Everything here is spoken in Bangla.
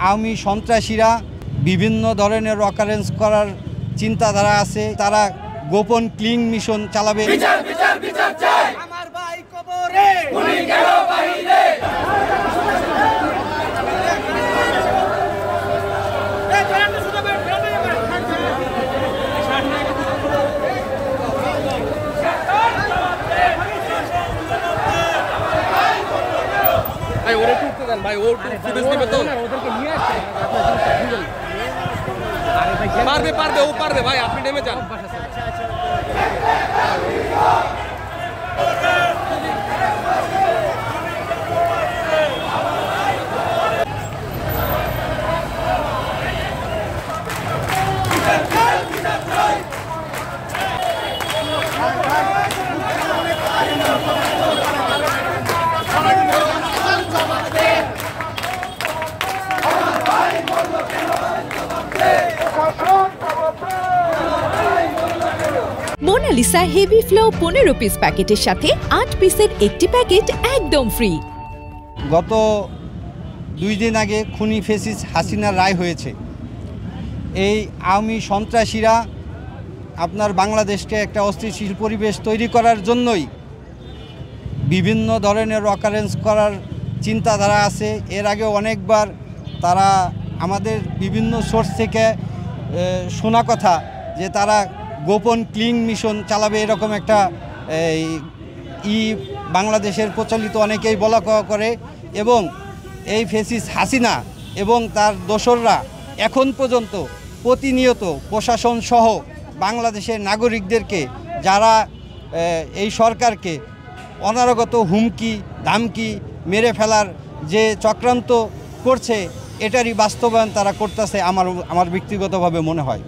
আওয়ামী সন্ত্রাসীরা বিভিন্ন ধরনের অকারেন্স করার চিন্তাধারা আছে। তারা গোপন ক্লিং মিশন চালাবে। বিচার বিচার বিচার চাই, আমার ভাই কবরে উনি গেল বাইরে। ভাই ওরে টুকতে দেন ভাই, ও ফুটেজ দিবে তো। ওদেরকে নিয়ে আসছে পারবে পারবে, ও পারবে ভাই, আপনি নেমে যান। মোনালিসা হেভি ফ্লো 15 পিস প্যাকেটের সাথে 8 পিসের একটি প্যাকেট একদম ফ্রি। গত 2 দিন আগে খুনি ফেসিস হাসিনার রায় হয়েছে। এই আওয়ামী সন্ত্রাসীরা আপনার বাংলাদেশকে একটা অস্থিতিশীল পরিবেশ তৈরি করার জন্যই বিভিন্ন ধরনের অকারেন্স করার চিন্তাধারা আছে। এর আগে অনেকবার তারা আমাদের বিভিন্ন সোর্স থেকে শোনা কথা যে তারা গোপন ক্লিং মিশন চালাবে, এরকম একটা বাংলাদেশের প্রচলিত অনেকেই বলা করে। এবং এই ফেসিস হাসিনা এবং তার দোসররা এখন পর্যন্ত প্রতিনিয়ত প্রশাসন সহ বাংলাদেশের নাগরিকদেরকে, যারা এই সরকারকে অনারগত হুমকি ধামকি মেরে ফেলার যে চক্রান্ত করছে, এটারই বাস্তবায়ন তারা করতেছে আমার ব্যক্তিগতভাবে মনে হয়।